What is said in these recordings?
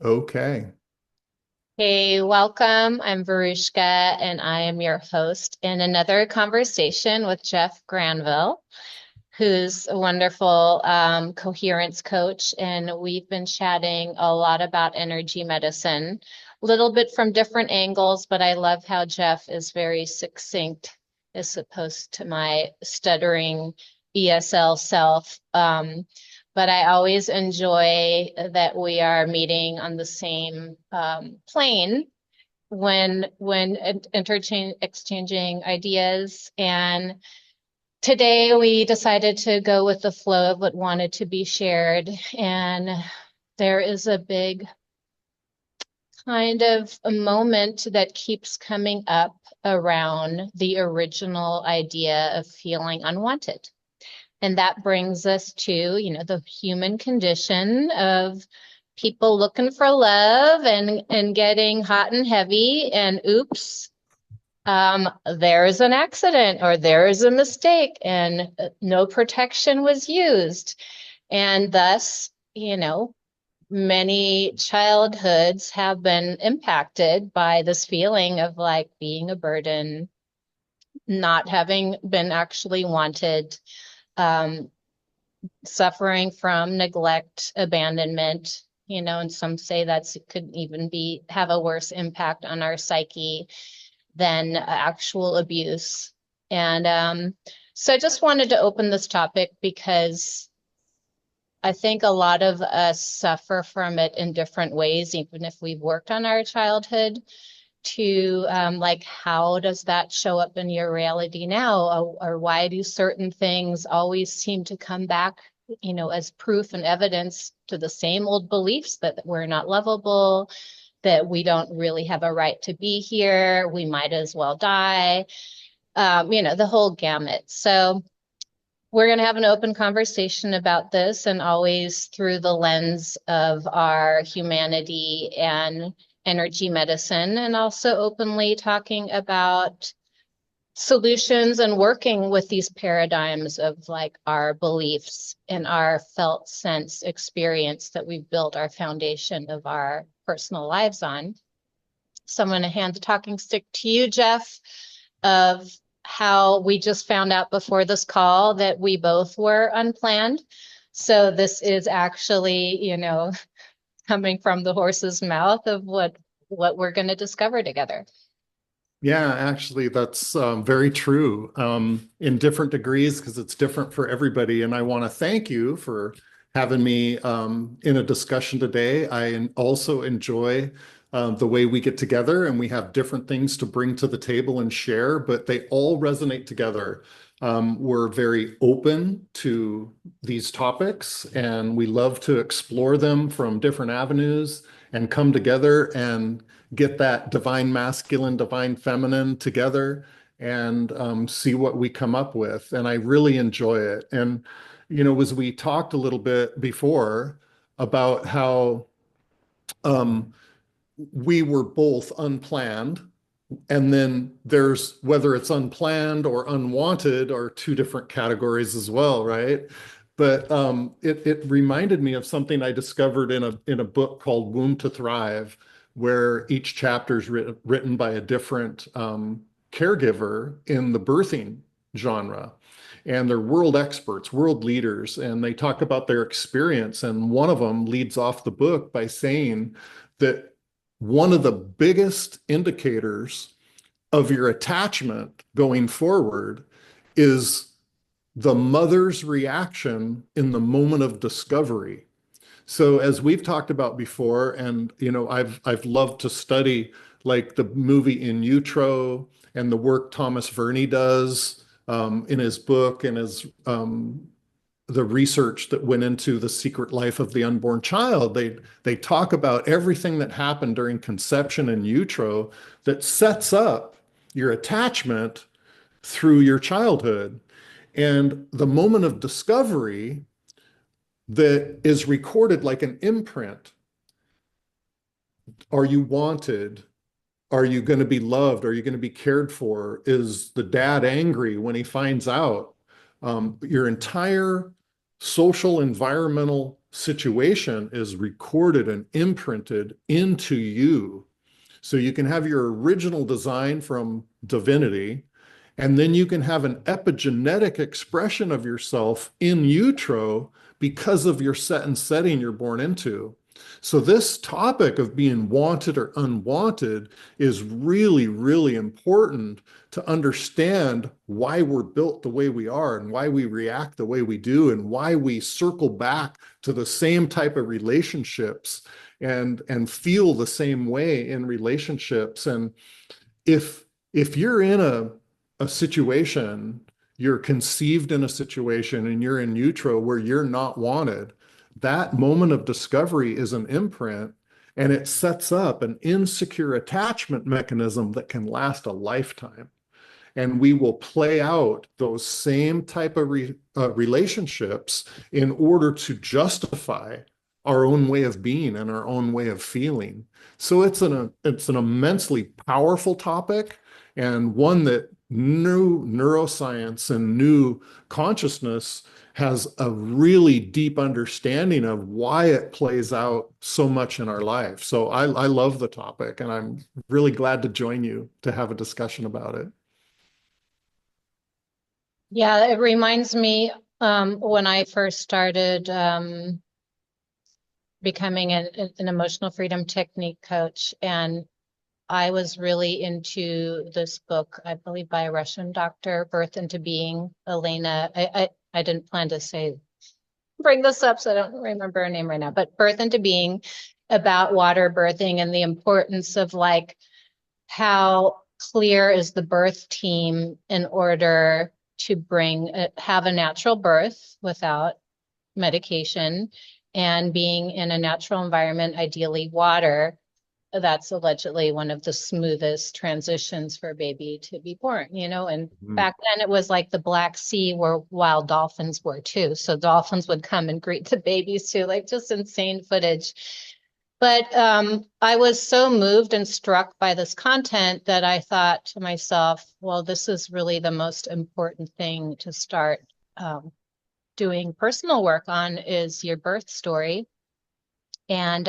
Okay. Hey, welcome. I'm Veruschka, and I am your host in another conversation with Jeff Granville, who's a wonderful coherence coach. And we've been chatting a lot about energy medicine, a little bit from different angles, but I love how Jeff is very succinct as opposed to my stuttering ESL self. But I always enjoy that we are meeting on the same plane when interchange exchanging ideas. And today we decided to go with the flow of what wanted to be shared. And there is a big kind of a moment that keeps coming up around the original idea of feeling unwanted. And that brings us to, the human condition of people looking for love and getting hot and heavy and oops, there's an accident or there's a mistake and no protection was used. And thus, many childhoods have been impacted by this feeling of like being a burden, not having been actually wanted, um, suffering from neglect, abandonment, and some say that could even be have a worse impact on our psyche than actual abuse. And so I just wanted to open this topic because I think a lot of us suffer from it in different ways, even if we've worked on our childhood. To like, how does that show up in your reality now? Or why do certain things always seem to come back, as proof and evidence to the same old beliefs that we're not lovable, that we don't really have a right to be here, we might as well die, the whole gamut. So we're going to have an open conversation about this and always through the lens of our humanity and energy medicine, and also openly talking about solutions and working with these paradigms of like our beliefs and our felt sense experience that we've built our foundation of our personal lives on. So I'm going to hand the talking stick to you, Jeff, of how we just found out before this call that we both were unplanned. So this is actually, coming from the horse's mouth of what we're going to discover together. Yeah, actually, that's very true in different degrees because it's different for everybody. And I want to thank you for having me in a discussion today. Also enjoy the way we get together and we have different things to bring to the table and share, but they all resonate together. We're very open to these topics and we love to explore them from different avenues and come together and get that divine masculine, divine feminine together and see what we come up with. And I really enjoy it. And, as we talked a little bit before about how um, we were both unplanned, and then there's whether it's unplanned or unwanted are two different categories as well, right? But it reminded me of something I discovered in a book called Womb to Thrive, where each chapter is written by a different caregiver in the birthing genre. And they're world experts, world leaders, and they talk about their experience. And one of them leads off the book by saying that one of the biggest indicators of your attachment going forward is the mother's reaction in the moment of discovery. So as we've talked about before, and I've loved to study like the movie In Utero and the work Thomas Verney does in his book and his the research that went into the secret life of the unborn child. They talk about everything that happened during conception in utero that sets up your attachment through your childhood. And the moment of discovery that is recorded like an imprint. Are you wanted? Are you going to be loved? Are you going to be cared for? Is the dad angry when he finds out? Your entire social environmental situation is recorded and imprinted into you. So you can have your original design from divinity, and then you can have an epigenetic expression of yourself in utero because of your set and setting you're born into. So this topic of being wanted or unwanted is really, really important to understand why we're built the way we are and why we react the way we do and why we circle back to the same type of relationships and feel the same way in relationships. And if you're in a situation, you're conceived in a situation and you're in utero where you're not wanted, that moment of discovery is an imprint, and it sets up an insecure attachment mechanism that can last a lifetime. And we will play out those same type of relationships in order to justify our own way of being and our own way of feeling. So it's an immensely powerful topic, and one that new neuroscience and new consciousness has a really deep understanding of why it plays out so much in our life. So I love the topic, and I'm really glad to join you to have a discussion about it. Yeah, it reminds me when I first started becoming an emotional freedom technique coach, and I was really into this book, I believe by a Russian doctor, Birth into Being, Elena. I didn't plan to bring this up, so I don't remember her name right now, but Birth into Being, about water birthing and the importance of like how clear is the birth team in order to have a natural birth without medication and being in a natural environment, ideally water. That's allegedly one of the smoothest transitions for a baby to be born, and Mhm. back then it was like the Black Sea where wild dolphins were too. So dolphins would come and greet the babies too, like just insane footage. But I was so moved and struck by this content that I thought to myself, well, this is really the most important thing to start doing personal work on, is your birth story. And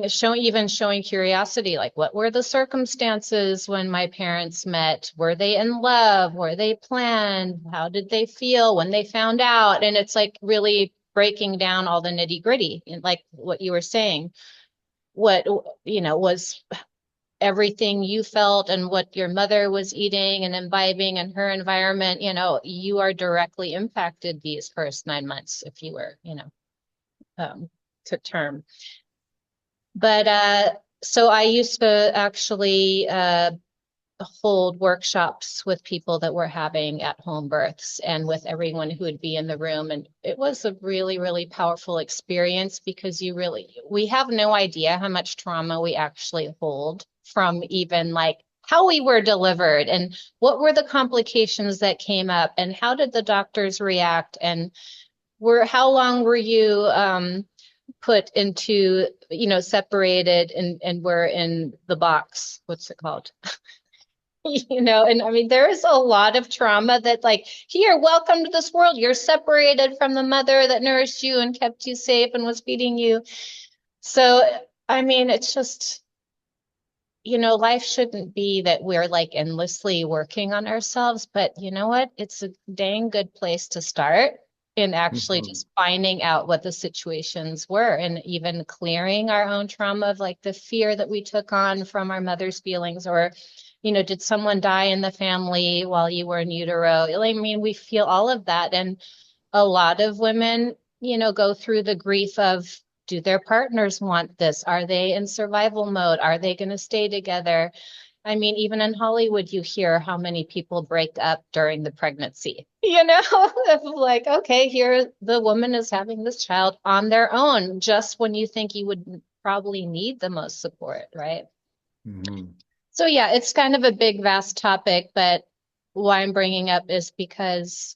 showing curiosity, like what were the circumstances when my parents met? Were they in love? Were they planned? How did they feel when they found out? And it's like really breaking down all the nitty gritty, and like what you were saying, what, was everything you felt and what your mother was eating and imbibing in her environment, you are directly impacted these first 9 months if you were, to term. But so I used to actually hold workshops with people that were having at-home births and with everyone who would be in the room. And it was a really, really powerful experience, because we have no idea how much trauma we actually hold from even like how we were delivered and what were the complications that came up and how did the doctors react, and how long were you put into, separated and were in the box. What's it called? And I mean, there is a lot of trauma that like, here, welcome to this world. You're separated from the mother that nourished you and kept you safe and was feeding you. So, I mean, it's just, life shouldn't be that we're like endlessly working on ourselves, but you know what? It's a dang good place to start in actually Mhm. just finding out what the situations were and even clearing our own trauma of like the fear that we took on from our mother's feelings, or, did someone die in the family while you were in utero? I mean, we feel all of that. And a lot of women, go through the grief of, do their partners want this? Are they in survival mode? Are they going to stay together? I mean, even in Hollywood, you hear how many people break up during the pregnancy, like, okay, here the woman is having this child on their own, just when you think you would probably need the most support, right? Mhm. So yeah, it's kind of a big, vast topic, but why I'm bringing up is because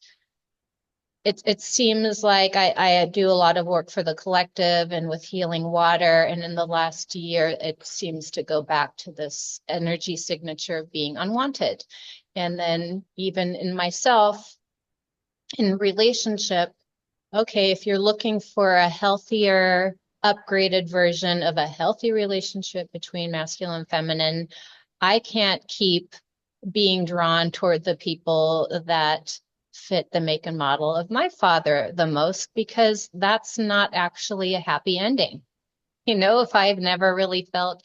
it seems like I do a lot of work for the collective and with healing water. And in the last year, it seems to go back to this energy signature of being unwanted. And then even in myself, in relationship, okay, if you're looking for a healthier, upgraded version of a healthy relationship between masculine and feminine, I can't keep being drawn toward the people that fit the make and model of my father the most because that's not actually a happy ending. If I've never really felt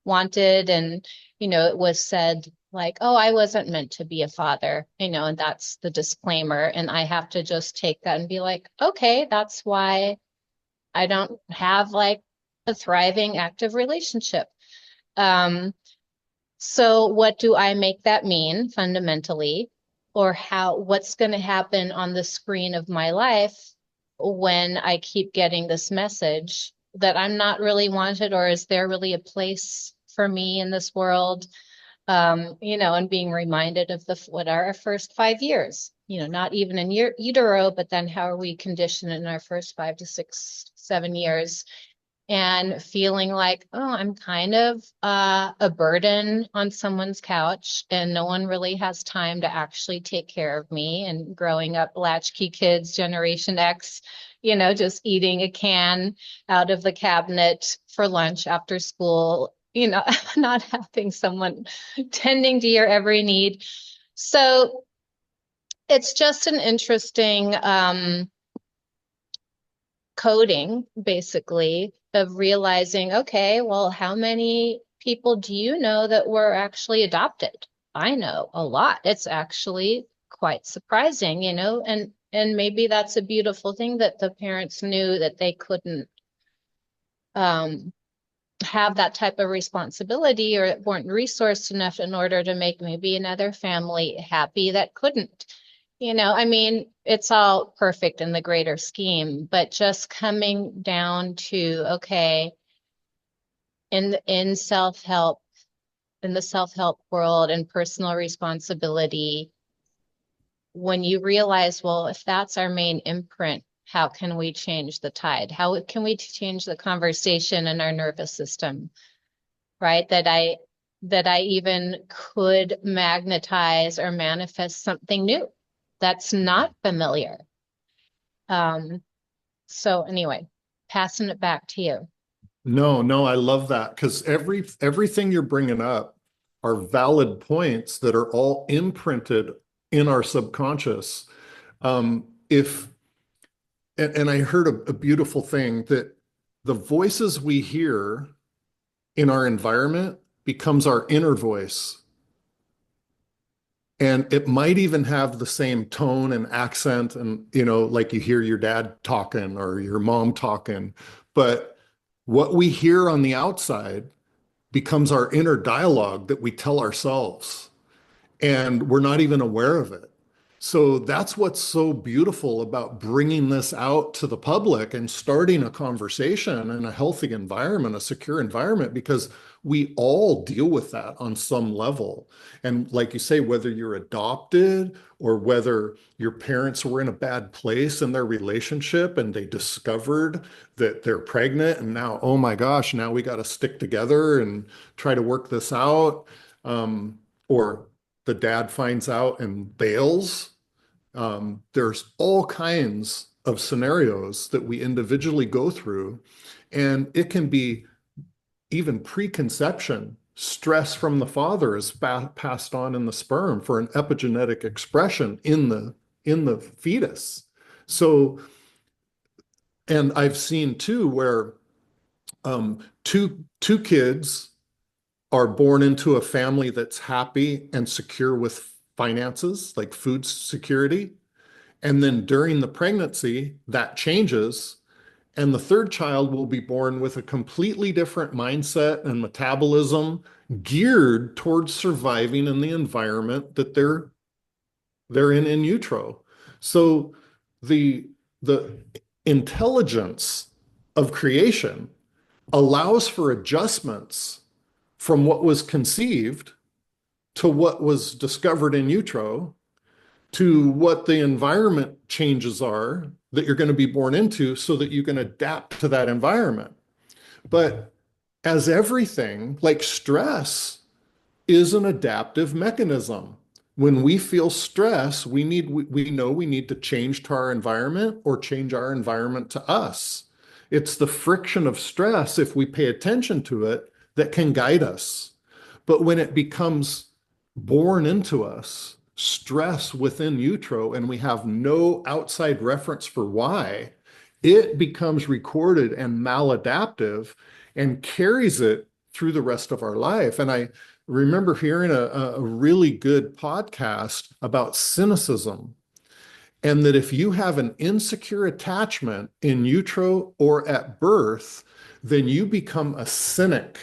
wanted and, it was said like, oh, I wasn't meant to be a father, and that's the disclaimer. And I have to just take that and be like, okay, that's why I don't have like a thriving, active relationship. Um, so what do I make that mean fundamentally? Or what's going to happen on the screen of my life when I keep getting this message that I'm not really wanted, or is there really a place for me in this world? And being reminded of what are our first 5 years, not even in utero, but then how are we conditioned in our first 5 to 6, 7 years? And feeling like, oh, I'm kind of a burden on someone's couch, and no one really has time to actually take care of me. And growing up, latchkey kids, Generation X, just eating a can out of the cabinet for lunch after school, not having someone tending to your every need. So it's just an interesting coding, basically, of realizing, okay, well, how many people do you know that were actually adopted? I know a lot. It's actually quite surprising, and maybe that's a beautiful thing that the parents knew that they couldn't um, have that type of responsibility or weren't resourced enough in order to make maybe another family happy that couldn't. I mean, it's all perfect in the greater scheme, but just coming down to, okay, in self-help, in the self-help world and personal responsibility, when you realize, well, if that's our main imprint, how can we change the tide? How can we change the conversation in our nervous system, right? That I even could magnetize or manifest something new that's not familiar. So anyway, passing it back to you. No, no, I love that because everything you're bringing up are valid points that are all imprinted in our subconscious. If and I heard a beautiful thing that the voices we hear in our environment becomes our inner voice. And it might even have the same tone and accent, and like you hear your dad talking or your mom talking. But what we hear on the outside becomes our inner dialogue that we tell ourselves, and we're not even aware of it. So that's what's so beautiful about bringing this out to the public and starting a conversation in a healthy environment, a secure environment, because we all deal with that on some level. And like you say, whether you're adopted or whether your parents were in a bad place in their relationship and they discovered that they're pregnant and now, oh my gosh, now we got to stick together and try to work this out. Or the dad finds out and bails. There's all kinds of scenarios that we individually go through, and it can be even preconception. Stress from the father is passed on in the sperm for an epigenetic expression in the fetus. So, and I've seen too where two kids are born into a family that's happy and secure with finances, like food security. And then during the pregnancy, that changes. And the third child will be born with a completely different mindset and metabolism geared towards surviving in the environment that they're in utero. So the intelligence of creation allows for adjustments from what was conceived to what was discovered in utero to what the environment changes are that you're going to be born into so that you can adapt to that environment. But as everything, like stress is an adaptive mechanism. When we feel stress, we know we need to change to our environment or change our environment to us. It's the friction of stress, if we pay attention to it, that can guide us. But when it becomes born into us, stress within utero, and we have no outside reference for why, it becomes recorded and maladaptive and carries it through the rest of our life. And I remember hearing a really good podcast about cynicism, and that if you have an insecure attachment in utero or at birth, then you become a cynic.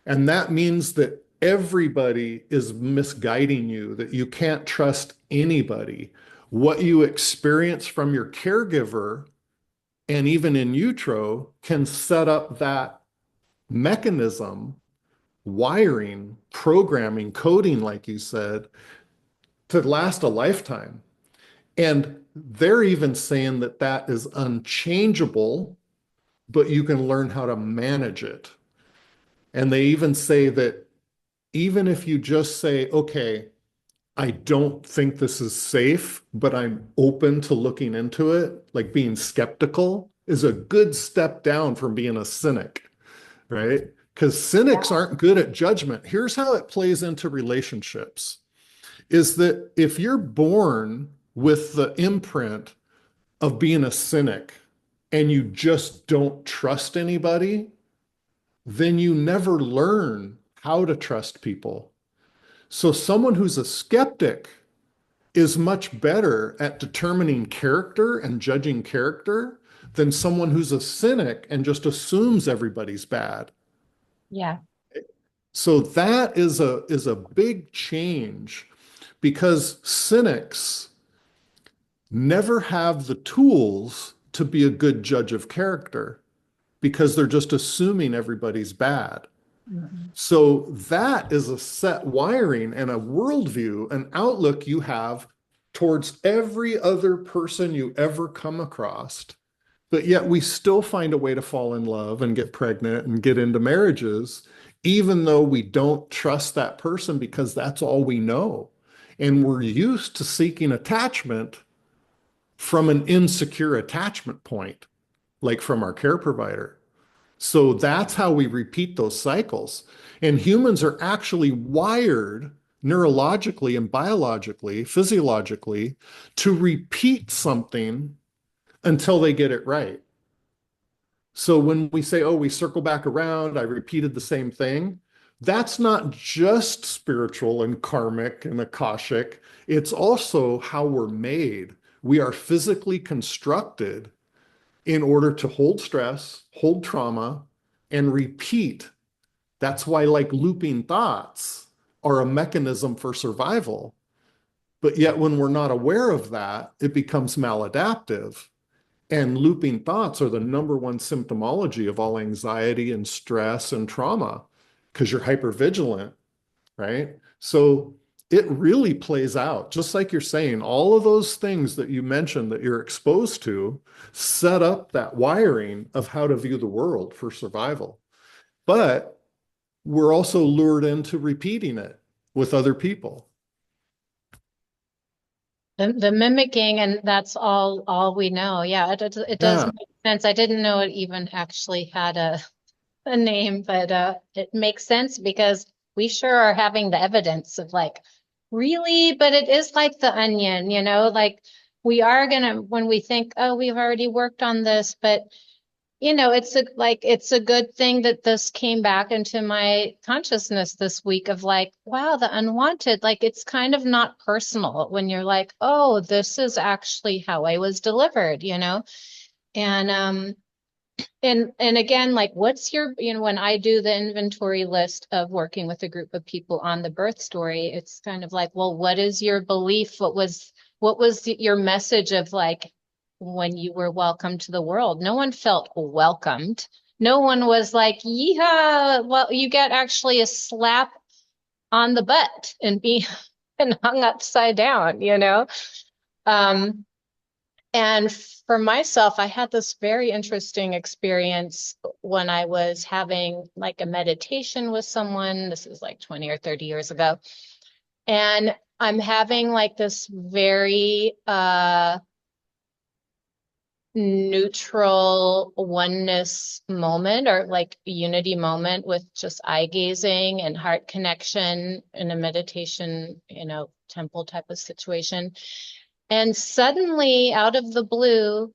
And that means that everybody is misguiding you, that you can't trust anybody. What you experience from your caregiver and even in utero can set up that mechanism, wiring, programming, coding, like you said, to last a lifetime. And they're even saying that that is unchangeable, but you can learn how to manage it. And they even say that even if you just say, okay, I don't think this is safe, but I'm open to looking into it, like being skeptical is a good step down from being a cynic, right? Because cynics aren't good at judgment. Here's how it plays into relationships is that if you're born with the imprint of being a cynic and you just don't trust anybody, then you never learn how to trust people. So someone who's a skeptic is much better at determining character and judging character than someone who's a cynic and just assumes everybody's bad. Yeah. So that is a big change because cynics never have the tools to be a good judge of character because they're just assuming everybody's bad. Mhm. So that is a set wiring and a worldview, an outlook you have towards every other person you ever come across. But yet we still find a way to fall in love and get pregnant and get into marriages, even though we don't trust that person because that's all we know. And we're used to seeking attachment from an insecure attachment point, like from our care provider. So that's how we repeat those cycles. And humans are actually wired neurologically and biologically, physiologically, to repeat something until they get it right. So when we say, oh, we circle back around, I repeated the same thing, that's not just spiritual and karmic and akashic. It's also how we're made. We are physically constructed in order to hold stress, hold trauma, and repeat. That's why, like looping thoughts are a mechanism for survival. But yet, when we're not aware of that, it becomes maladaptive. And looping thoughts are the number one symptomology of all anxiety and stress and trauma because you're hypervigilant, right? So it really plays out, just like you're saying, all of those things that you mentioned that you're exposed to set up that wiring of how to view the world for survival. But we're also lured into repeating it with other people. The mimicking, and that's all we know. Yeah, it does Yeah. make sense. I didn't know it even actually had a name, but it makes sense because we sure are having the evidence of like, really, but it is like the onion, like we are gonna when we think, oh, we've already worked on this, but it's a good thing that this came back into my consciousness this week of like, wow, the unwanted, like it's kind of not personal when you're like, oh, this is actually how I was delivered, And and again, like what's your, when I do the inventory list of working with a group of people on the birth story, it's kind of like, well, what is your belief? What was your message of like when you were welcomed to the world? No one felt welcomed. No one was like, yeehaw, well, you get actually a slap on the butt and be and hung upside down. Um, and for myself, I had this very interesting experience when I was having like a meditation with someone. This is like 20 or 30 years ago. And I'm having like this very neutral oneness moment, or like unity moment, with just eye gazing and heart connection in a meditation, temple type of situation. And suddenly, out of the blue,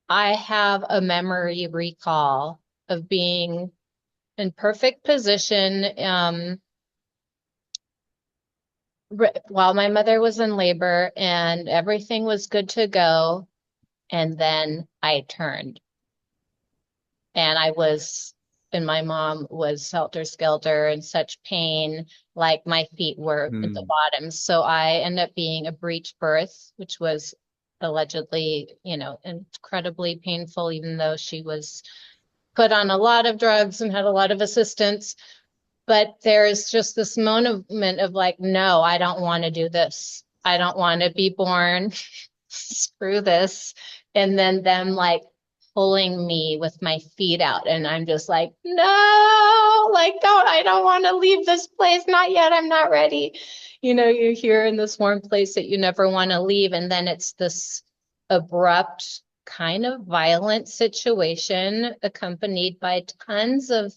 I have a memory recall of being in perfect position while my mother was in labor, and everything was good to go. And then I turned, and my mom was helter-skelter in such pain, like my feet were at the Mm. bottom. So I ended up being a breech birth, which was allegedly, incredibly painful, even though she was put on a lot of drugs and had a lot of assistance. But there's just this moment of like, no, I don't want to do this. I don't want to be born. Screw this. And then them like pulling me with my feet out. And I'm just like, no, like, I don't want to leave this place. Not yet. I'm not ready. You're here in this warm place that you never want to leave. And then it's this abrupt, kind of violent situation accompanied by tons of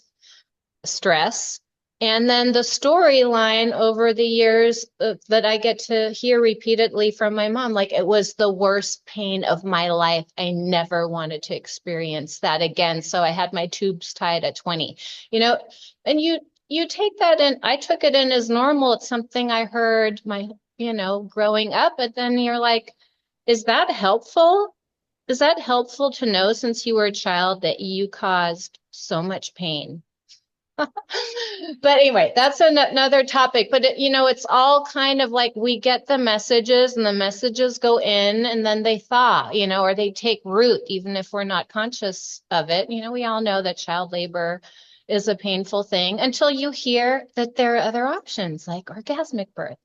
stress. And then the storyline over the years that I get to hear repeatedly from my mom, like, it was the worst pain of my life. I never wanted to experience that again. So I had my tubes tied at 20, and you take that in. I took it in as normal. It's something I heard growing up. But then you're like, is that helpful? Is that helpful to know, since you were a child, that you caused so much pain? But anyway, that's another topic. But it's all kind of like, we get the messages, and the messages go in, and then they thaw, or they take root, even if we're not conscious of it. We all know that child labor is a painful thing until you hear that there are other options, like orgasmic birth.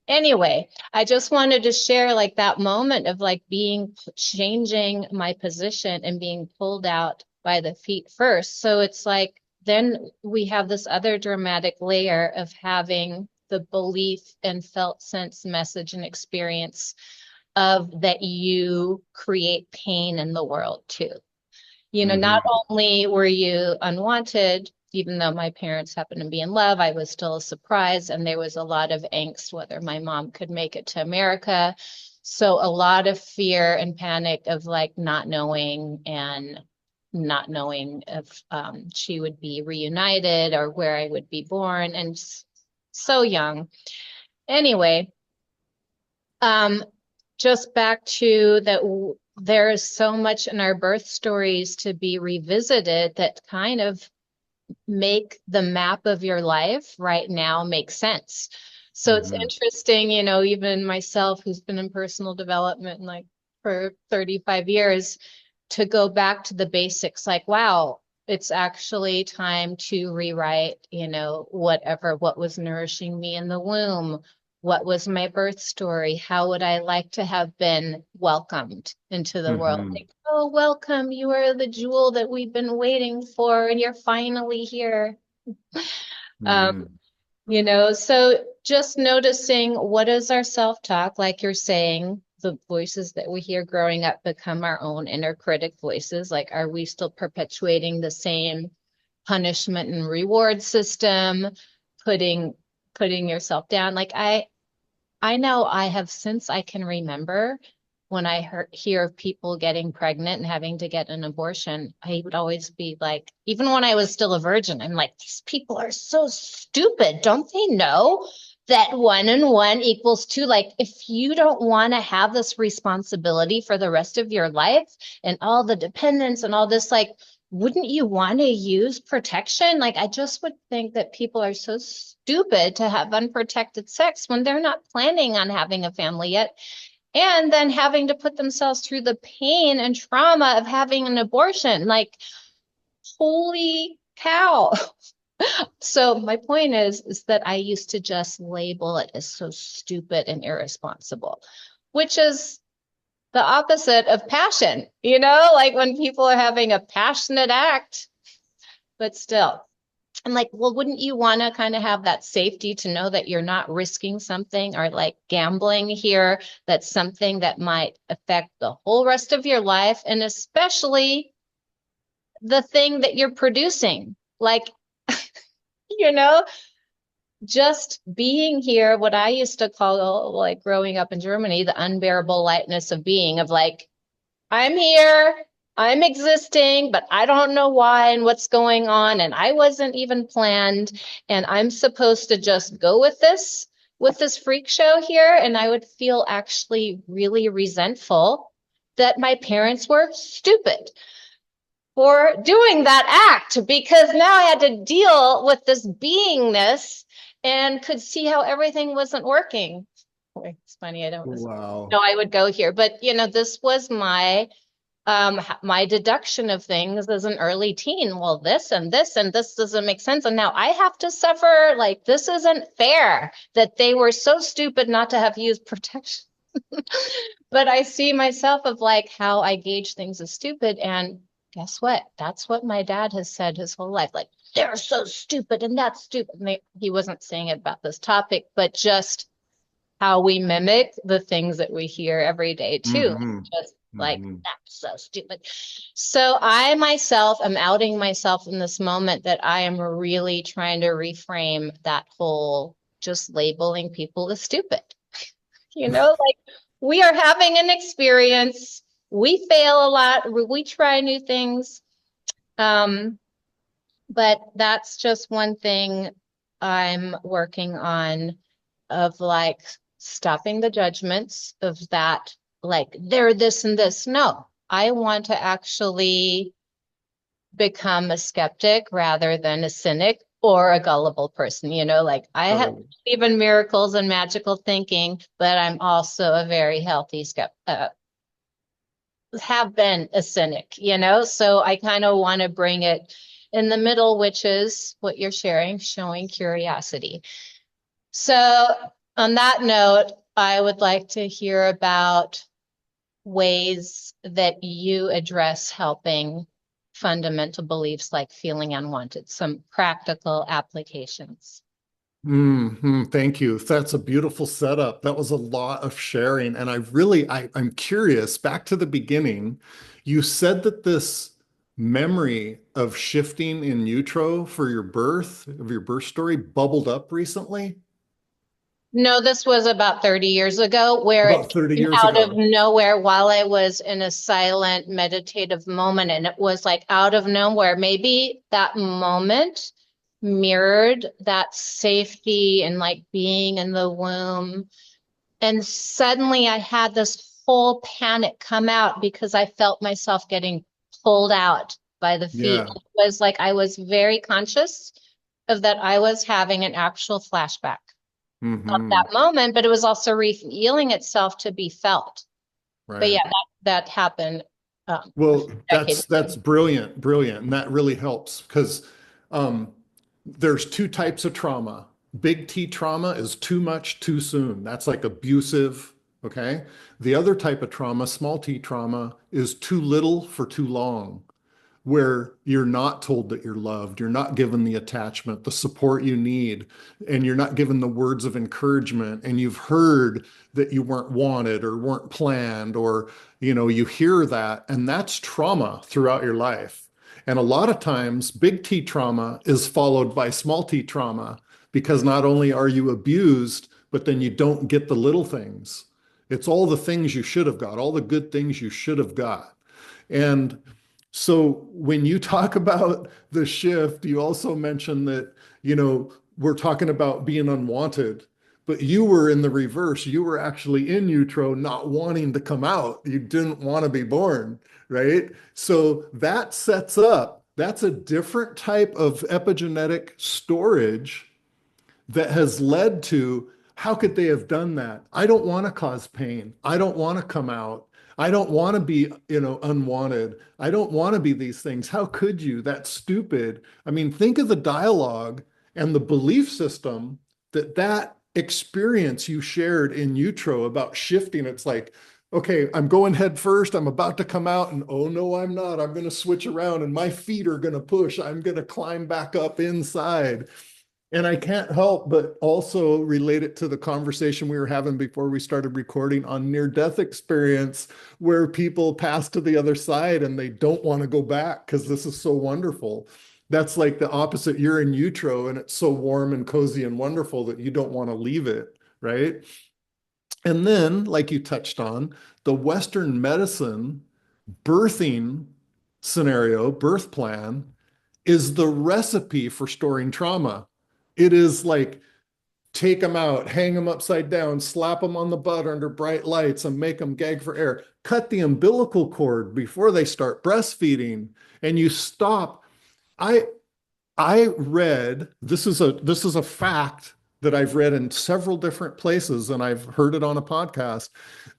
Anyway, I just wanted to share like that moment of like changing my position and being pulled out by the feet first. So it's like, then we have this other dramatic layer of having the belief and felt sense message and experience of that you create pain in the world too. Not Mhm. only were you unwanted, even though my parents happened to be in love, I was still a surprise. And there was a lot of angst whether my mom could make it to America. So a lot of fear and panic of like not knowing, and not knowing if she would be reunited or where I would be born, and so young. Anyway, um, just back to that, there is so much in our birth stories to be revisited that kind of make the map of your life right now make sense. So it's Mhm. interesting, even myself, who's been in personal development like for 35 years, to go back to the basics, like, wow, it's actually time to rewrite, what was nourishing me in the womb. What was my birth story? How would I like to have been welcomed into the world? Mhm. Like, oh, welcome. You are the jewel that we've been waiting for, and you're finally here. Um, Mhm. so just noticing, what is our self-talk, like you're saying, the voices that we hear growing up become our own inner critic voices. Like, are we still perpetuating the same punishment and reward system, putting putting yourself down? Like, I know I have, since I can remember, when I hear of people getting pregnant and having to get an abortion, I would always be like, even when I was still a virgin, I'm like, these people are so stupid. Don't they know that 1 and 1 equals 2? Like, if you don't want to have this responsibility for the rest of your life and all the dependence and all this, like, wouldn't you want to use protection? Like, I just would think that people are so stupid to have unprotected sex when they're not planning on having a family yet. And then having to put themselves through the pain and trauma of having an abortion. Like, holy cow. So my point is that I used to just label it as so stupid and irresponsible, which is the opposite of passion, like when people are having a passionate act, but still. I'm like, well, wouldn't you want to kind of have that safety to know that you're not risking something or like gambling here? That's something that might affect the whole rest of your life, and especially the thing that you're producing. Like, you know, just being here, what I used to call, like growing up in Germany, the unbearable lightness of being, of like, I'm here, I'm existing, but I don't know why and what's going on. And I wasn't even planned. And I'm supposed to just go with this freak show here. And I would feel actually really resentful that my parents were stupid for doing that act, because now I had to deal with this beingness and could see how everything wasn't working. It's funny, I don't Wow. know I would go here, but you know, this was my deduction of things as an early teen. Well, this and this and this doesn't make sense. And now I have to suffer. Like, this isn't fair that they were so stupid not to have used protection. But I see myself of like how I gauge things as stupid. And guess what? That's what my dad has said his whole life. Like, they're so stupid and that's stupid. And he wasn't saying it about this topic, but just how we mimic the things that we hear every day too. Hmm. Just like, Hmm. that's so stupid. So I myself am outing myself in this moment that I am really trying to reframe that whole just labeling people as stupid. You know, like, we are having an experience. We fail a lot. We try new things. Um, but that's just one thing I'm working on, of like stopping the judgments of that, like they're this and this. No, I want to actually become a skeptic rather than a cynic or a gullible person. You know, like I have Totally. believe in miracles and magical thinking, but I'm also a very healthy skeptic. Have been a cynic, you know, so I kind of want to bring it in the middle, which is what you're sharing, showing curiosity. So, on that note, I would like to hear about ways that you address helping fundamental beliefs like feeling unwanted, some practical applications. Thank you. That's a beautiful setup. That was a lot of sharing. And I'm curious, back to the beginning, you said that this memory of shifting in utero for your birth, of your birth story, bubbled up recently, No, this was about 30 years ago, where about it 30 came years out of ago. nowhere while I was in a silent meditative moment. And it was like out of nowhere. Maybe that moment mirrored that safety and like being in the womb. And suddenly I had this whole panic come out because I felt myself getting pulled out by the feet. Yeah. It was like I was very conscious of that I was having an actual flashback of Hmm. that moment, but it was also revealing itself to be felt. But yeah, Right. that happened a Well, few decades that's ago. brilliant, brilliant, and that really helps because um, there's two types of trauma. Big T trauma is too much too soon. That's like abusive. Okay. The other type of trauma, small T trauma, is too little for too long, where you're not told that you're loved, you're not given the attachment, the support you need, and you're not given the words of encouragement, and you've heard that you weren't wanted or weren't planned, or you hear that, and that's trauma throughout your life. And a lot of times, big T trauma is followed by small T trauma because not only are you abused, but then you don't get the little things. It's all the things you should have got, all the good things you should have got. And so when you talk about the shift, you also mentioned that, we're talking about being unwanted, but you were in the reverse. You were actually in utero, not wanting to come out. You didn't want to be born, right? So that sets up, that's a different type of epigenetic storage that has led to how could they have done that? I don't want to cause pain. I don't want to come out. I don't want to be, unwanted. I don't want to be these things. How could you? That's stupid. I mean, think of the dialogue and the belief system that experience you shared in utero about shifting. It's like okay, I'm going head first. I'm about to come out, and oh no, I'm not. I'm going to switch around and my feet are going to push. I'm going to climb back up inside. And I can't help but also relate it to the conversation we were having before we started recording on near-death experience, where people pass to the other side and they don't want to go back because this is so wonderful. That's like the opposite. You're in utero and it's so warm and cozy and wonderful that you don't want to leave it, right? And then, like you touched on, the Western medicine birthing scenario, birth plan, is the recipe for storing trauma. It is like take them out, hang them upside down, slap them on the butt under bright lights and make them gag for air. Cut the umbilical cord before they start breastfeeding and you stop. I I read this is a fact that I've read in several different places and I've heard it on a podcast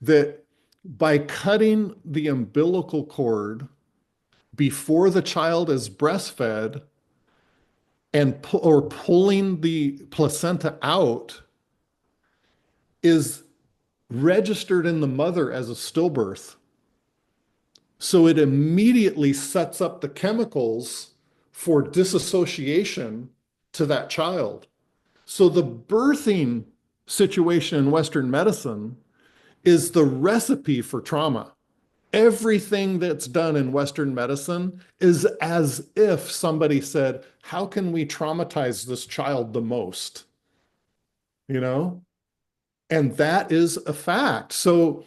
that by cutting the umbilical cord before the child is breastfed or pulling the placenta out is registered in the mother as a stillbirth. So it immediately sets up the chemicals for disassociation to that child. So the birthing situation in Western medicine is the recipe for trauma. Everything that's done in Western medicine is as if somebody said, how can we traumatize this child the most? You know? And that is a fact. So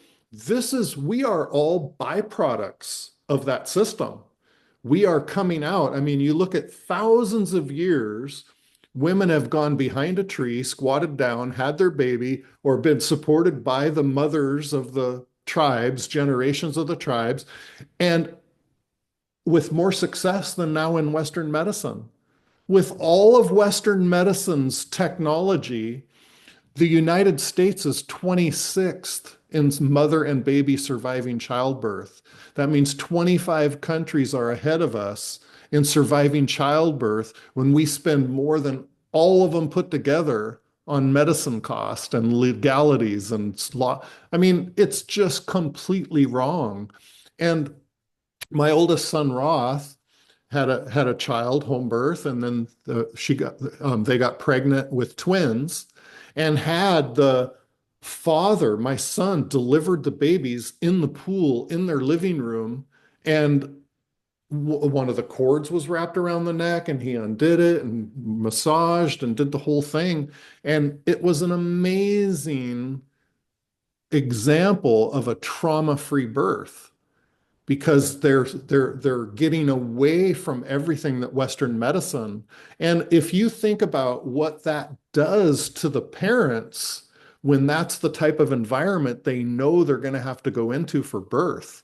we are all byproducts of that system. We are coming out. I mean, you look at thousands of years, women have gone behind a tree, squatted down, had their baby, or been supported by the mothers of the tribes, generations of the tribes, and with more success than now in Western medicine. With all of Western medicine's technology, the United States is 26th in mother and baby surviving childbirth. That means 25 countries are ahead of us in surviving childbirth when we spend more than all of them put together on medicine cost and legalities and law. I mean, it's just completely wrong. And my oldest son, Roth, had a child, home birth, and then they got pregnant with twins and had the father, my son, delivered the babies in the pool in their living room, and one of the cords was wrapped around the neck and he undid it and massaged and did the whole thing. And it was an amazing example of a trauma-free birth because they're getting away from everything that Western medicine. And if you think about what that does to the parents when that's the type of environment they know they're going to have to go into for birth,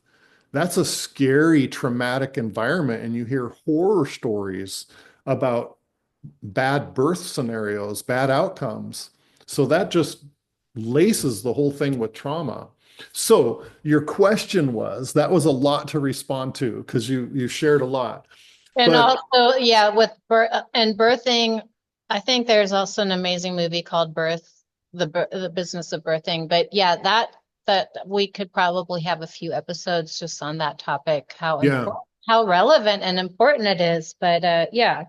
that's a scary, traumatic environment. And you hear horror stories about bad birth scenarios, bad outcomes. So that just laces the whole thing with trauma. So your question was, that was a lot to respond to because you shared a lot. And But also, yeah, with birthing, I think there's also an amazing movie called the Business of Birthing. But yeah, that we could probably have a few episodes just on that topic, yeah, how relevant and important it is. But yeah,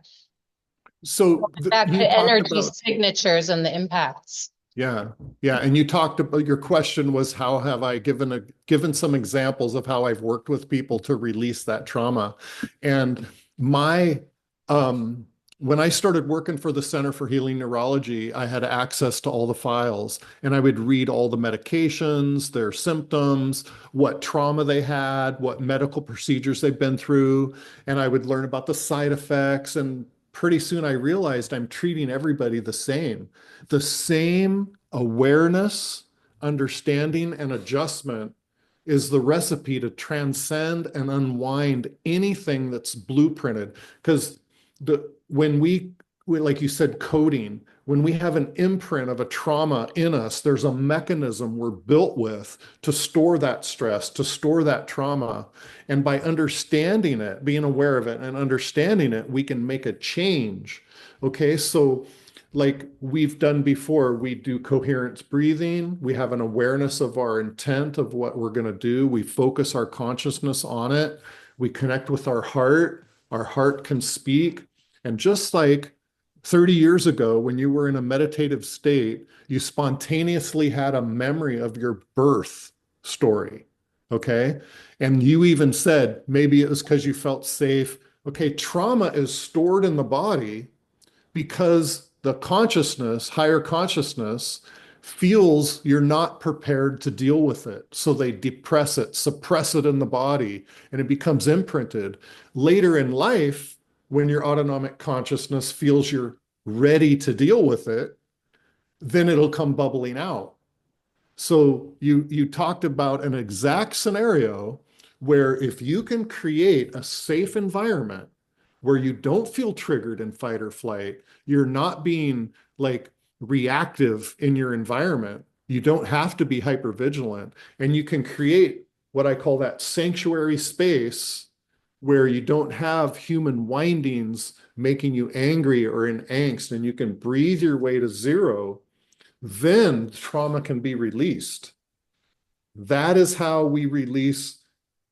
so back you to talked energy about, signatures and the impacts. yeah, yeah. And you talked about, your question was, how have I given some examples of how I've worked with people to release that trauma? And my, um, when I started working for the Center for Healing Neurology, I had access to all the files and I would read all the medications, their symptoms, what trauma they had, what medical procedures they've been through, and I would learn about the side effects. And pretty soon I realized I'm treating everybody the same. The same awareness, understanding, and adjustment is the recipe to transcend and unwind anything that's blueprinted. Because when we, like you said, coding, when we have an imprint of a trauma in us, there's a mechanism we're built with to store that stress, to store that trauma. And by understanding it, being aware of it and understanding it, we can make a change. Okay, so like we've done before, we do coherence breathing. We have an awareness of our intent of what we're going to do. We focus our consciousness on it. We connect with our heart. Our heart can speak. And just like 30 years ago, when you were in a meditative state, you spontaneously had a memory of your birth story. Okay. And you even said maybe it was because you felt safe. Okay. Trauma is stored in the body because the consciousness, higher consciousness, feels you're not prepared to deal with it. So they depress it, suppress it in the body, and it becomes imprinted. Later in life, when your autonomic consciousness feels you're ready to deal with it, then it'll come bubbling out. So you talked about an exact scenario where if you can create a safe environment where you don't feel triggered in fight or flight, you're not being like reactive in your environment. You don't have to be hyper vigilant, and you can create what I call that sanctuary space where you don't have human windings making you angry or in angst, and you can breathe your way to zero. Then trauma can be released. That is how we release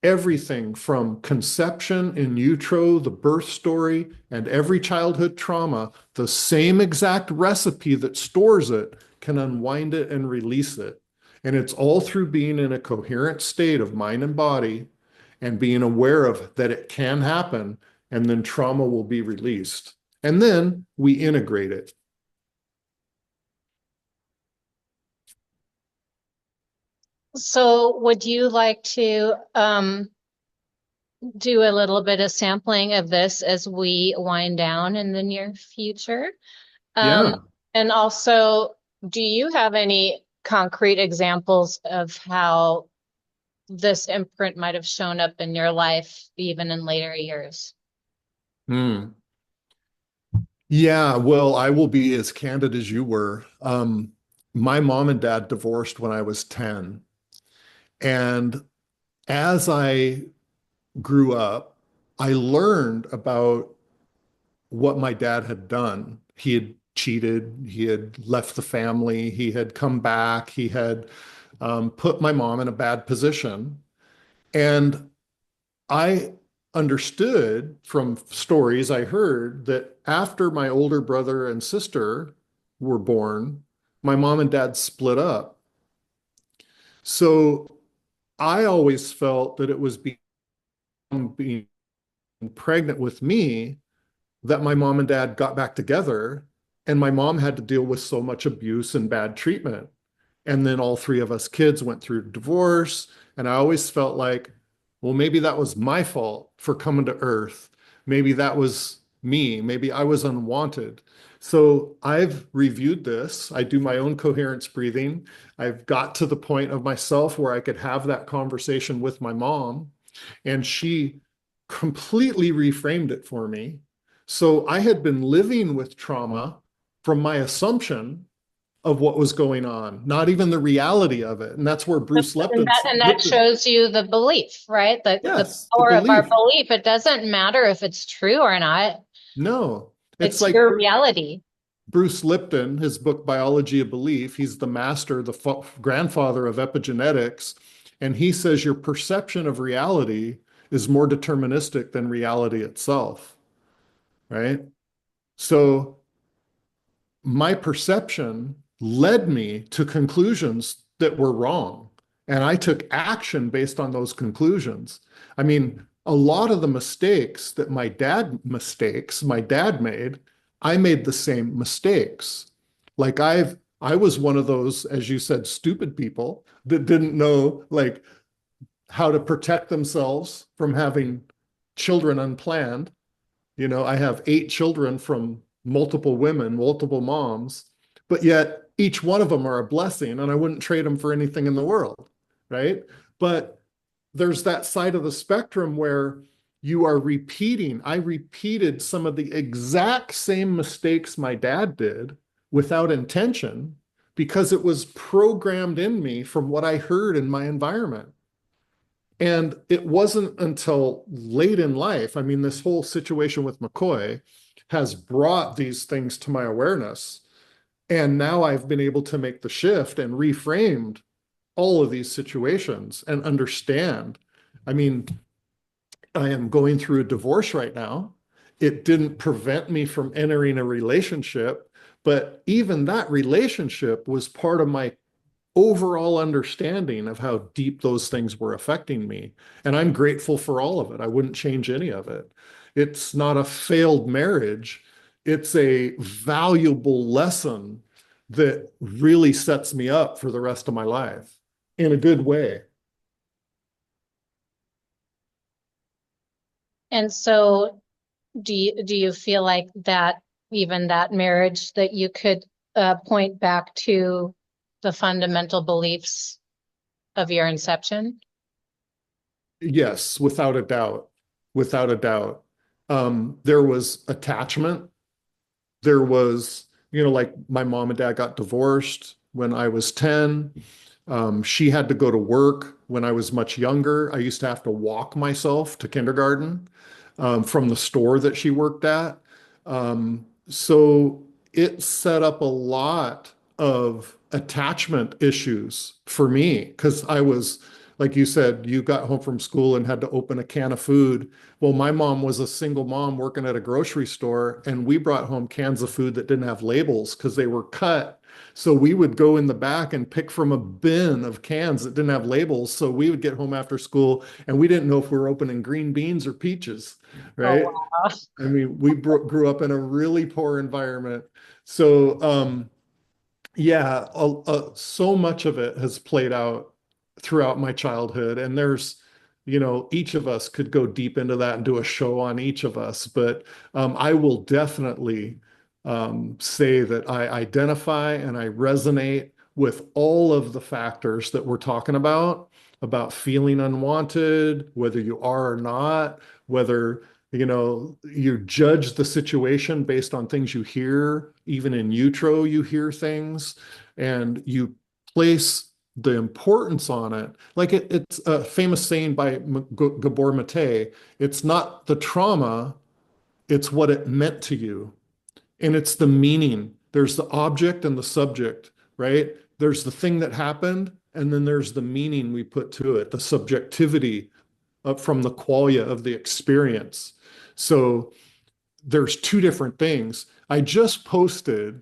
everything from conception in utero, the birth story, and every childhood trauma. The same exact recipe that stores it can unwind it and release it. And it's all through being in a coherent state of mind and body and being aware of that it can happen, and then trauma will be released. And then we integrate it. So would you like to do a little bit of sampling of this as we wind down in the near future? Um, Yeah. and also, do you have any concrete examples of how this imprint might have shown up in your life even in later years? Hmm. Yeah, well, I will be as candid as you were. My mom and dad divorced when I was 10. And as I grew up, I learned about what my dad had done. He had cheated, he had left the family, he had come back, he had put my mom in a bad position. And I understood from stories I heard that after my older brother and sister were born, my mom and dad split up. So I always felt that it was being pregnant with me that my mom and dad got back together, and my mom had to deal with so much abuse and bad treatment. And then all three of us kids went through divorce. And I always felt like, well, maybe that was my fault for coming to Earth. Maybe that was me. Maybe I was unwanted. So I've reviewed this. I do my own coherence breathing. I've got to the point of myself where I could have that conversation with my mom, and she completely reframed it for me. So I had been living with trauma from my assumption of what was going on, not even the reality of it. And that's where Bruce And that Lipton, shows you the belief, right? The yes, the power of our belief. belief. It doesn't matter if it's true or not. No, it's It's like your reality. Bruce Lipton, his book, Biology of Belief, he's the master, the grandfather of epigenetics. And he says your perception of reality is more deterministic than reality itself, right? So my perception led me to conclusions that were wrong. And I took action based on those conclusions. I mean, a lot of the mistakes that my dad made, I made the same mistakes. Like I was one of those, as you said, stupid people that didn't know like how to protect themselves from having children unplanned. You know, I have 8 children from multiple women, multiple moms, but yet each one of them are a blessing, and I wouldn't trade them for anything in the world, right? But there's that side of the spectrum where you are repeating. I repeated some of the exact same mistakes my dad did without intention because it was programmed in me from what I heard in my environment. And it wasn't until late in life, I mean, this whole situation with McCoy has brought these things to my awareness. And now I've been able to make the shift and reframed all of these situations and understand. I mean, I am going through a divorce right now. It didn't prevent me from entering a relationship, but even that relationship was part of my overall understanding of how deep those things were affecting me. And I'm grateful for all of it. I wouldn't change any of it. It's not a failed marriage. It's a valuable lesson that really sets me up for the rest of my life in a good way. And so do you feel like that even that marriage that you could point back to the fundamental beliefs of your inception? Yes, without a doubt. Without a doubt. There was attachment. There was, like my mom and dad got divorced when I was 10. She had to go to work when I was much younger. I used to have to walk myself to kindergarten from the store that she worked at. So it set up a lot of attachment issues for me because I was, like you said, you got home from school and had to open a can of food. Well, my mom was a single mom working at a grocery store, and we brought home cans of food that didn't have labels because they were cut. So we would go in the back and pick from a bin of cans that didn't have labels. So we would get home after school and we didn't know if we were opening green beans or peaches, Oh, right? wow. I mean, we grew up in a really poor environment. So, yeah, so much of it has played out throughout my childhood. And there's, each of us could go deep into that and do a show on each of us. But I will definitely say that I identify and I resonate with all of the factors that we're talking about feeling unwanted, whether you are or not, whether you judge the situation based on things you hear. Even in utero, you hear things and you place the importance on it. Like it's a famous saying by Gabor Mate, it's not the trauma, it's what it meant to you. And it's the meaning. There's the object and the subject, right? There's the thing that happened, and then there's the meaning we put to it, the subjectivity up from the qualia of the experience. So there's two different things. I just posted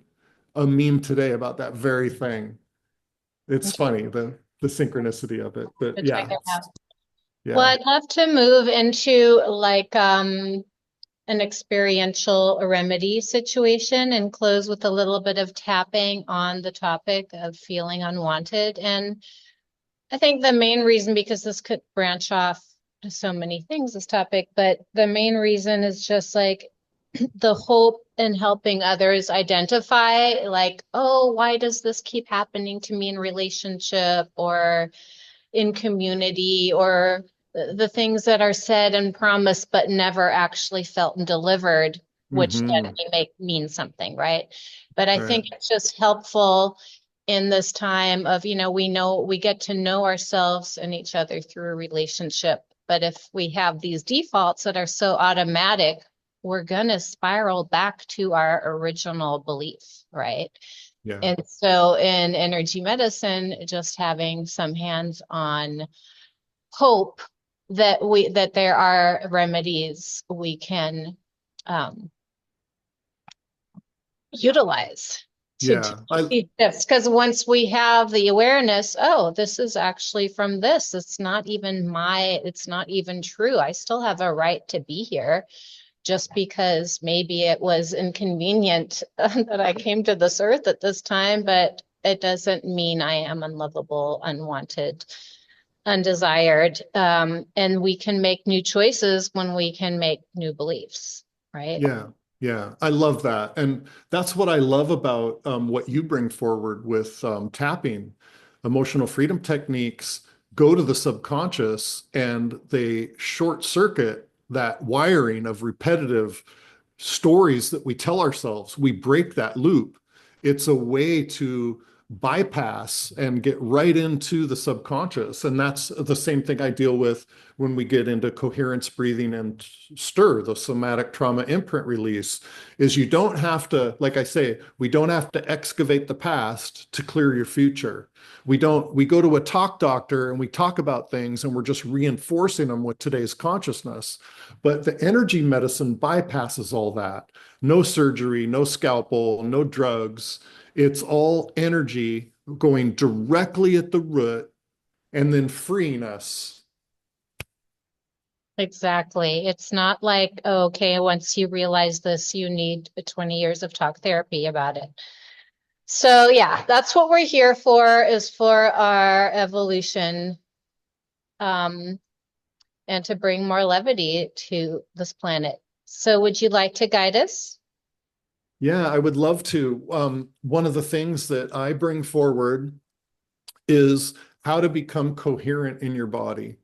a meme today about that very thing. It's funny, the synchronicity of it. But To check yeah, it out. Well, yeah, I'd love to move into like an experiential remedy situation and close with a little bit of tapping on the topic of feeling unwanted. And I think the main reason, because this could branch off to so many things, this topic, but the main reason is just like the hope in helping others identify, like, oh, why does this keep happening to me in relationship or in community, or the things that are said and promised but never actually felt and delivered, which then hmm, may mean something, right? But I right, think it's just helpful in this time of, we get to know ourselves and each other through a relationship. But if we have these defaults that are so automatic, we're going to spiral back to our original belief, right? yeah, And so in energy medicine, just having some hands-on hope that there are remedies we can um, utilize to yeah. achieve this. Because once we have the awareness, oh, this is actually from this. It's not even true. I still have a right to be here just because maybe it was inconvenient that I came to this earth at this time, but it doesn't mean I am unlovable, unwanted, undesired. And we can make new choices when we can make new beliefs, right? Yeah, yeah, I love that. And that's what I love about what you bring forward with tapping. Emotional freedom techniques go to the subconscious and they short circuit that wiring of repetitive stories that we tell ourselves. We break that loop. It's a way to bypass and get right into the subconscious. And that's the same thing I deal with when we get into coherence breathing and STIR, the somatic trauma imprint release, is you don't have to, like I say, we don't have to excavate the past to clear your future. We go to a talk doctor and we talk about things and we're just reinforcing them with today's consciousness. But the energy medicine bypasses all that. No surgery, no scalpel, no drugs. It's all energy going directly at the root and then freeing us. Exactly. It's not like, oh, okay, once you realize this, you need 20 years of talk therapy about it. So yeah, that's what we're here for, is for our evolution, and to bring more levity to this planet. So would you like to guide us? Yeah, I would love to. One of the things that I bring forward is how to become coherent in your body.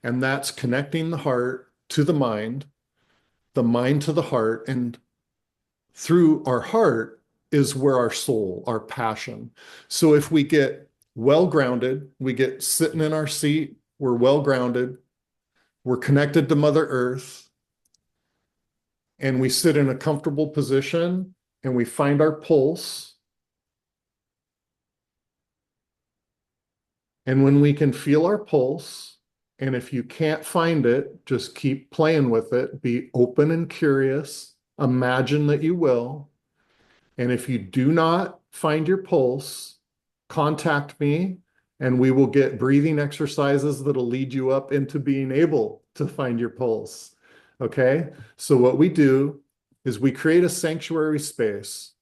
And that's connecting the heart to the mind to the heart. And through our heart is where our soul, our passion. So if we get well grounded, we get sitting in our seat, we're well grounded, we're connected to Mother Earth, and we sit in a comfortable position and we find our pulse. And when we can feel our pulse, and if you can't find it, just keep playing with it. Be open and curious. Imagine that you will. And if you do not find your pulse, contact me and we will get breathing exercises that'll lead you up into being able to find your pulse. Okay? So what we do is we create a sanctuary space.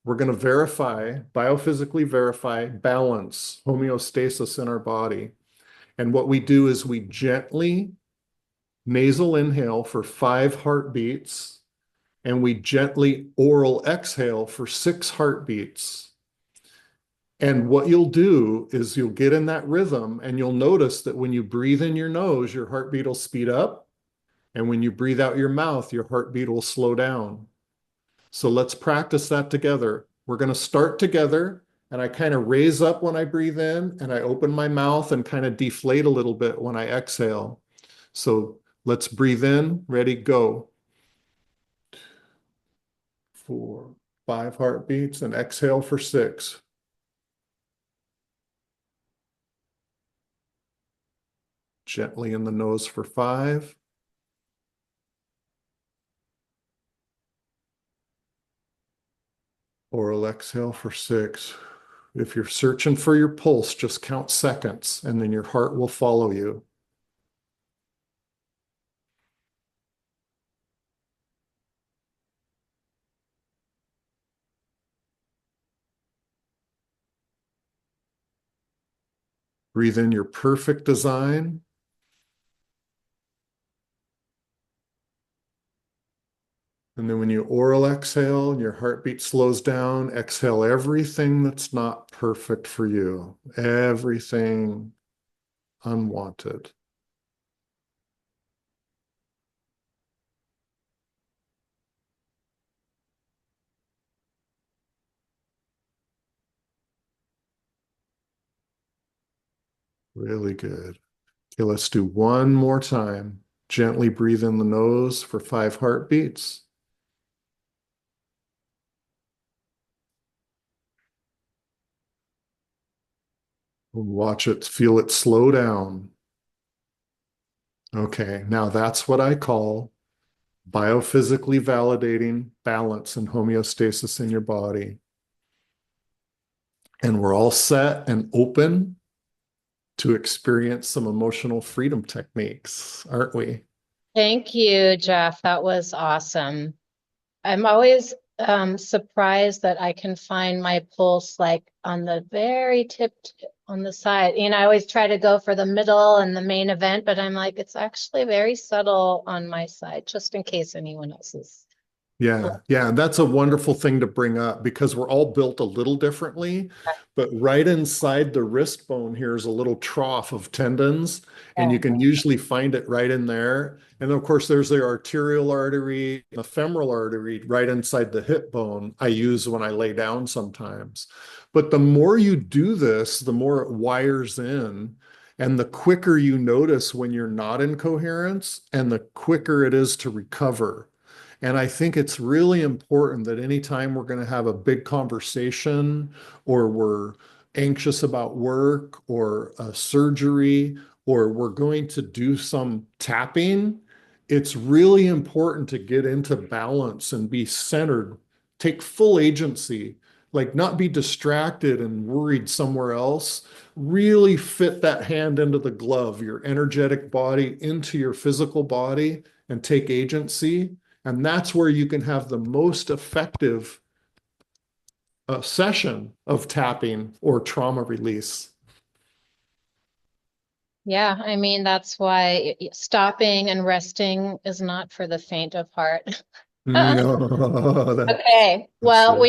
We're going to biophysically verify balance, homeostasis in our body. And what we do is we gently nasal inhale for 5 heartbeats, and we gently oral exhale for 6 heartbeats. And what you'll do is you'll get in that rhythm, and you'll notice that when you breathe in your nose, your heartbeat will speed up. And when you breathe out your mouth, your heartbeat will slow down. So let's practice that together. We're going to start together, and I kind of raise up when I breathe in, and I open my mouth and kind of deflate a little bit when I exhale. So let's breathe in. Ready, go. 4, 5 heartbeats, and exhale for 6. Gently in the nose for 5. Oral exhale for 6. If you're searching for your pulse, just count seconds and then your heart will follow you. Breathe in your perfect design. And then when you oral exhale and your heartbeat slows down, exhale everything that's not perfect for you, everything unwanted. Really good. Okay, let's do one more time. Gently breathe in the nose for 5 heartbeats. Watch it, feel it slow down. Okay, now that's what I call biophysically validating balance and homeostasis in your body. And we're all set and open to experience some emotional freedom techniques, aren't we? Thank you, Jeff. That was awesome. I'm always surprised that I can find my pulse like on the very tip on the side. You know, I always try to go for the middle and the main event, but I'm like, it's actually very subtle on my side, just in case anyone else is Yeah, yeah, that's a wonderful thing to bring up because we're all built a little differently. But right inside the wrist bone here is a little trough of tendons, and you Yeah. can usually find it right in there. And of course, there's the arterial artery, the femoral artery right inside the hip bone I use when I lay down sometimes. But the more you do this, the more it wires in, and the quicker you notice when you're not in coherence, and the quicker it is to recover. And I think it's really important that anytime we're going to have a big conversation or we're anxious about work or a surgery or we're going to do some tapping, it's really important to get into balance and be centered, take full agency, like not be distracted and worried somewhere else. Really fit that hand into the glove, your energetic body into your physical body and take agency. And that's where you can have the most effective session of tapping or trauma release. Yeah, I mean, that's why stopping and resting is not for the faint of heart. No, Okay, that's well, true.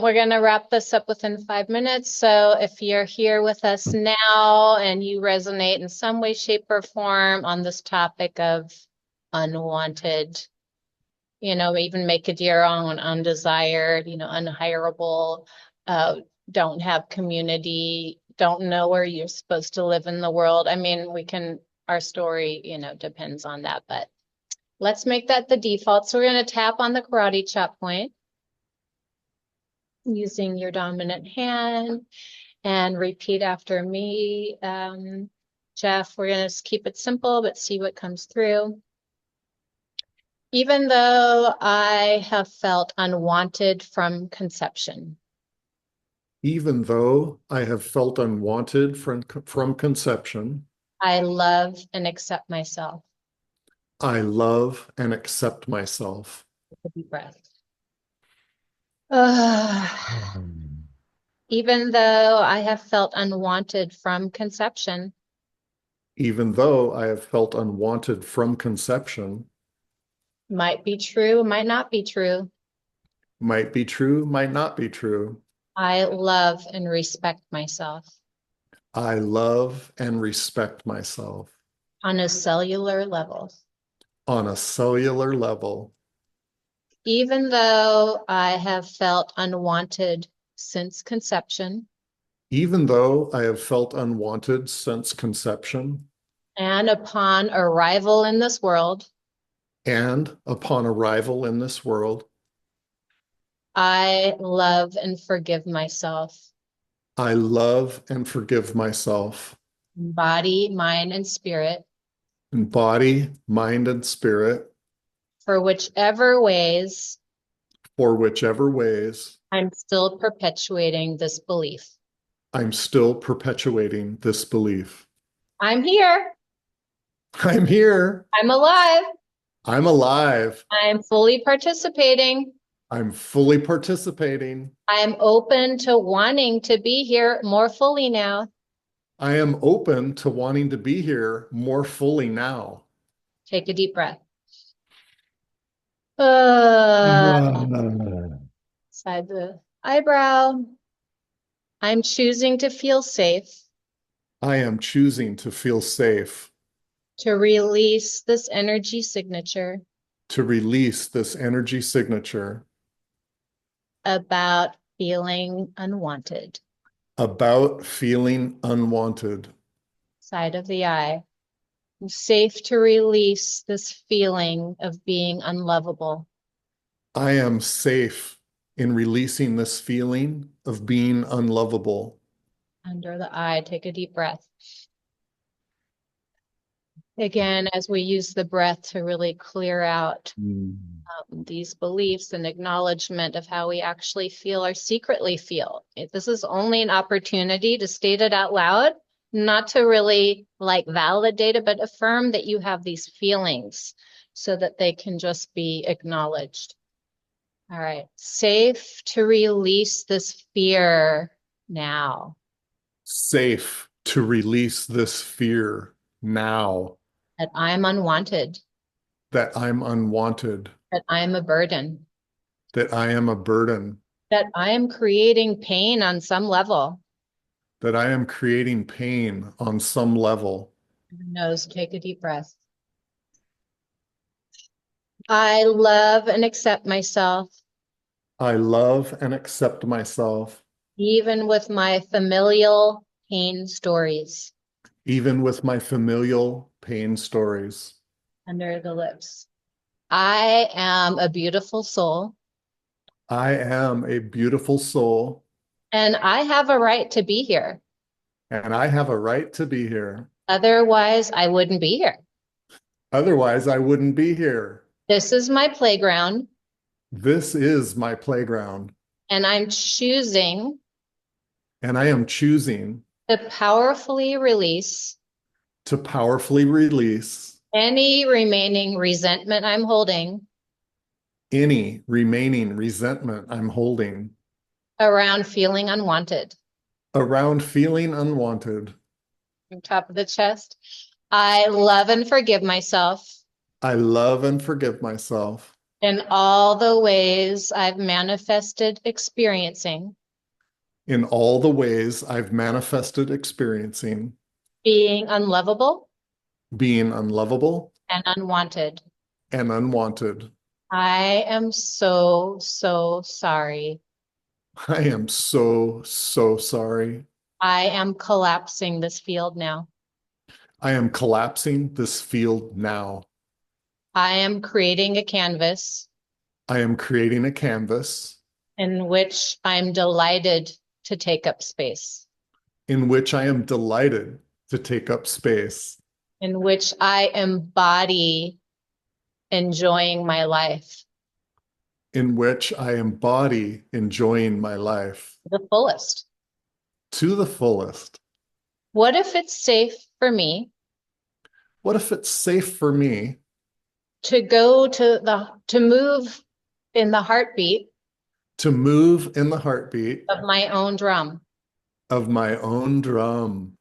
we're going to wrap this up within 5 minutes. So if you're here with us now and you resonate in some way, shape, or form on this topic of unwanted, even make it your own, undesired, unhireable, uh, don't have community, don't know where you're supposed to live in the world. I mean, our story, depends on that, but let's make that the default. So we're going to tap on the karate chop point using your dominant hand and repeat after me. Jeff, we're going to keep it simple, but see what comes through. Even though I have felt unwanted from conception, Even though I have felt unwanted from conception, I love and accept myself. I love and accept myself. Take a deep breath. Ah. Even though I have felt unwanted from conception, Even though I have felt unwanted from conception, might be true, might not be true. might be true, might not be true. I love and respect myself I love and respect myself on a cellular level. on a cellular level. Even though I have felt unwanted since conception Even though I have felt unwanted since conception and upon arrival in this world, and upon arrival in this world, I love and forgive myself, I love and forgive myself body, mind, and spirit, in body, mind, and spirit for whichever ways for whichever ways I'm still perpetuating this belief. I'm still perpetuating this belief. I'm here. I'm here. I'm alive. I'm alive. I'm fully participating. I'm fully participating. I'm open to wanting to be here more fully now. I am open to wanting to be here more fully now. Take a deep breath. Uh, Ah. Side the eyebrow. I'm choosing to feel safe I am choosing to feel safe, to release this energy signature to release this energy signature about feeling unwanted. about feeling unwanted. Side of the eye. I'm safe to release this feeling of being unlovable. I am safe in releasing this feeling of being unlovable. Under the eye, take a deep breath. Again, as we use the breath to really clear out these beliefs and acknowledgement of how we actually feel or secretly feel. This is only an opportunity to state it out loud, not to really like validate it, but affirm that you have these feelings so that they can just be acknowledged. All right, safe to release this fear now. Safe to release this fear now That I'm unwanted. that I'm unwanted. that I am a burden, that I am a burden, that I am creating pain on some level. that I am creating pain on some level. Nose, take a deep breath. I love and accept myself, I love and accept myself, even with my familial pain stories. even with my familial pain stories. Under the lips. I am a beautiful soul, I am a beautiful soul, and I have a right to be here. and I have a right to be here. Otherwise, I wouldn't be here. Otherwise, I wouldn't be here. This is my playground, This is my playground, and I'm choosing and I am choosing to powerfully release to powerfully release any remaining resentment I'm holding any remaining resentment I'm holding around feeling unwanted. around feeling unwanted. From top of the chest. I love and forgive myself I love and forgive myself in all the ways I've manifested experiencing in all the ways I've manifested experiencing being unlovable being unlovable and unwanted. and unwanted. I am so, so sorry. I am so, so sorry. I am collapsing this field now. I am collapsing this field now. I am creating a canvas I am creating a canvas in which I'm delighted to take up space, in which I am delighted to take up space, in which I embody enjoying my life in which I embody enjoying my life to the fullest. to the fullest. What if it's safe for me What if it's safe for me to move in the heartbeat to move in the heartbeat of my own drum? of my own drum?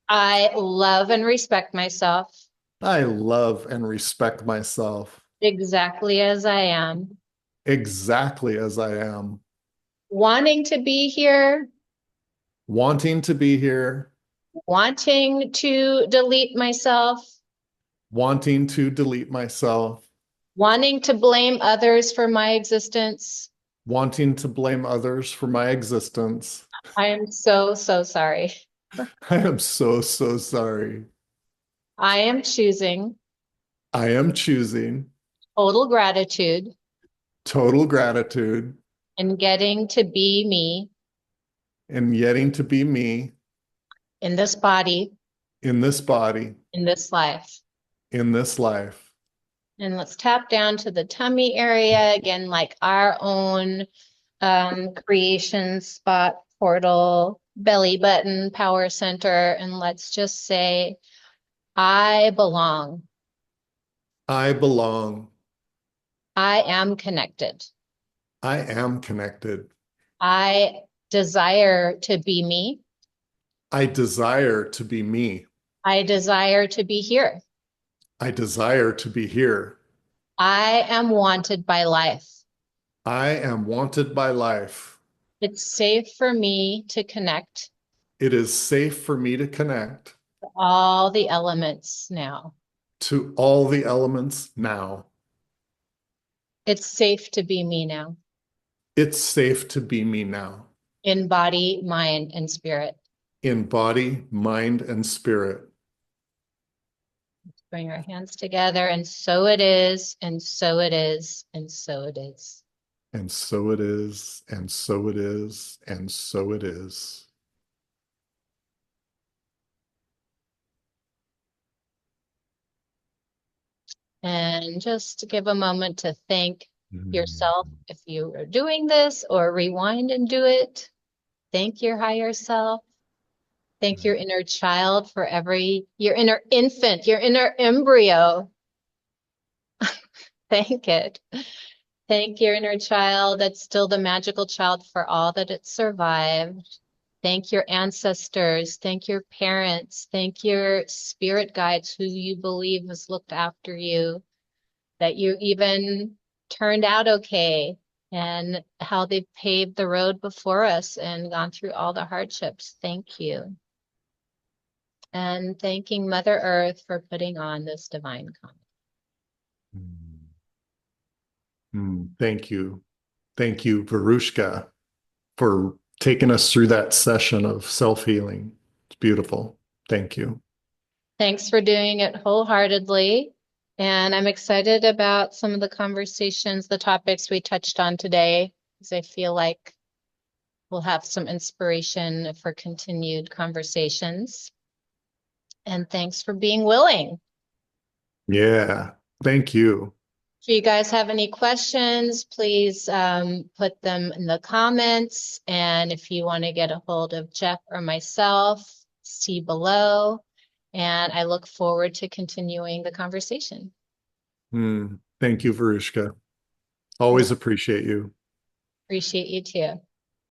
I love and respect myself I love and respect myself exactly as I am, exactly as I am, wanting to be here, wanting to be here, wanting to delete myself, wanting to delete myself, wanting to blame others for my existence. wanting to blame others for my existence. I am so, so sorry. I am so, so sorry. I am choosing I am choosing total gratitude total gratitude and getting to be me and getting to be me in this body, in this body, in this life. in this life. And let's tap down to the tummy area again, like our own creation spot, portal, belly button, power center. And let's just say, I belong. I belong. I am connected. I am connected. I desire to be me. I desire to be me. I desire to be here. I desire to be here. I am wanted by life. I am wanted by life. It's safe for me to connect It is safe for me to connect to all the elements now. to all the elements now. It's safe to be me now, It's safe to be me now. in body, mind, and spirit. In body, mind, and spirit. Bring our hands together, and so it is, and so it is, and so it is. And so it is, and so it is, and so it is. And just give a moment to thank yourself if you are doing this, or rewind and do it. Thank your higher self. Thank your inner child for your inner infant, your inner embryo. Thank it. Thank your inner child that's still the magical child for all that it survived. Thank your ancestors. Thank your parents. Thank your spirit guides who you believe has looked after you, that you even turned out okay and how they've paved the road before us and gone through all the hardships. Thank you. And thanking Mother Earth for putting on this divine comet. Thank you. Thank you, Veruschka, for taking us through that session of self-healing. It's beautiful. Thank you. Thanks for doing it wholeheartedly. And I'm excited about some of the conversations, the topics we touched on today, because I feel like we'll have some inspiration for continued conversations. And thanks for being willing. Yeah. Thank you. If you guys have any questions, please put them in the comments. And if you want to get a hold of Jeff or myself, see below. And I look forward to continuing the conversation. Thank you, Veruschka. Always appreciate you. Appreciate you too.